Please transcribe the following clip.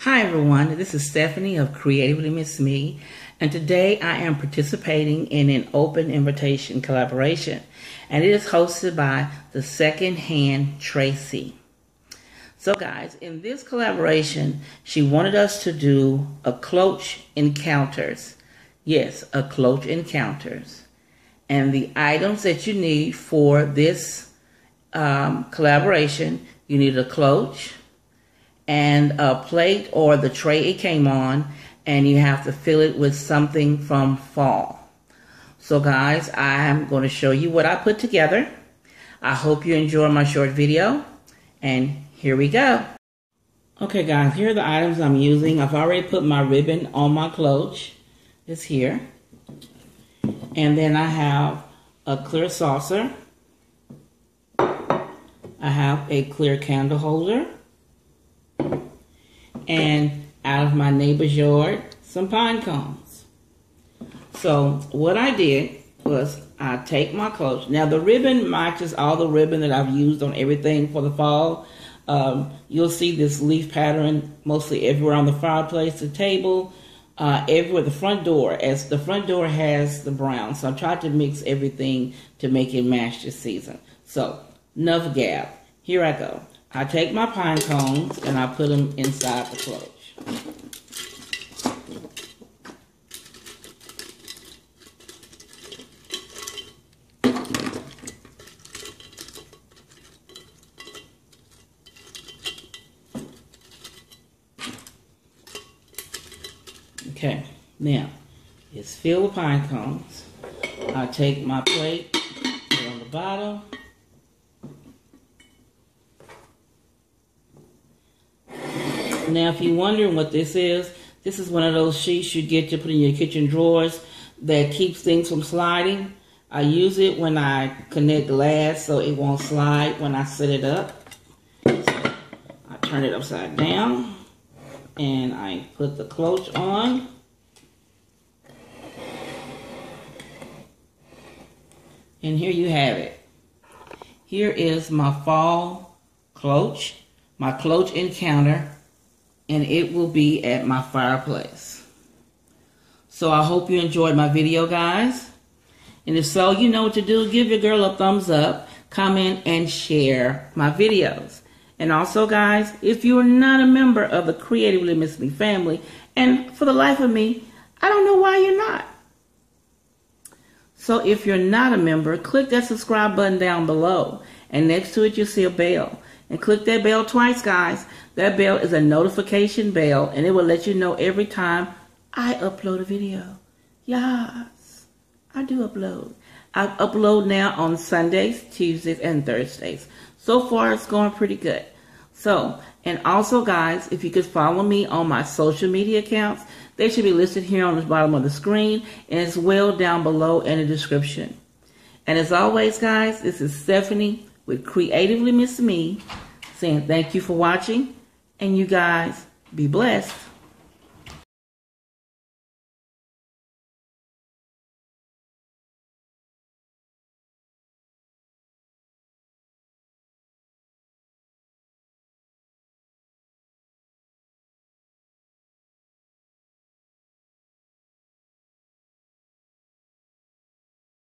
Hi everyone, this is Stephanie of Creatively Miss Me, and today I am participating in an open invitation collaboration, and it is hosted by the Second Hand Tracy. So guys, in this collaboration, she wanted us to do a cloche encounters. Yes, a cloche encounters. And the items that you need for this collaboration, you need a cloche and a plate or the tray it came on, and you have to fill it with something from fall. So guys, I am going to show you what I put together. I hope you enjoy my short video, and here we go. Okay guys, here are the items I'm using. I've already put my ribbon on my cloche. It's here. And then I have a clear saucer. I have a clear candle holder. And out of my neighbor's yard, some pine cones. So what I did was I take my cloche. Now the ribbon matches all the ribbon that I've used on everything for the fall. You'll see this leaf pattern mostly everywhere on the fireplace, the table, everywhere. The front door, as the front door has the brown. So I tried to mix everything to make it match this season. So enough gab. Here I go. I take my pine cones and I put them inside the cloche. Okay, now it's filled with pine cones. I take my plate, put it on the bottom. Now, if you're wondering what this is one of those sheets you get to put in your kitchen drawers that keeps things from sliding. I use it when I connect glass so it won't slide when I set it up. So I turn it upside down and I put the cloche on. And here you have it. Here is my fall cloche, my cloche encounter. And it will be at my fireplace. So I hope you enjoyed my video, guys. And if so, you know what to do. Give your girl a thumbs up, comment, and share my videos. And also, guys, if you are not a member of the Creatively Miss Me family, and for the life of me, I don't know why you're not. So if you're not a member, click that subscribe button down below. And next to it, you'll see a bell. And click that bell twice, guys. That bell is a notification bell, and it will let you know every time I upload a video. Yes, I do upload. I upload now on Sundays, Tuesdays, and Thursdays. So far, it's going pretty good. So, and also, guys, if you could follow me on my social media accounts, they should be listed here on the bottom of the screen, and as well down below in the description. And as always, guys, this is Stephanie with Creatively Miss Me, saying thank you for watching, and you guys be blessed.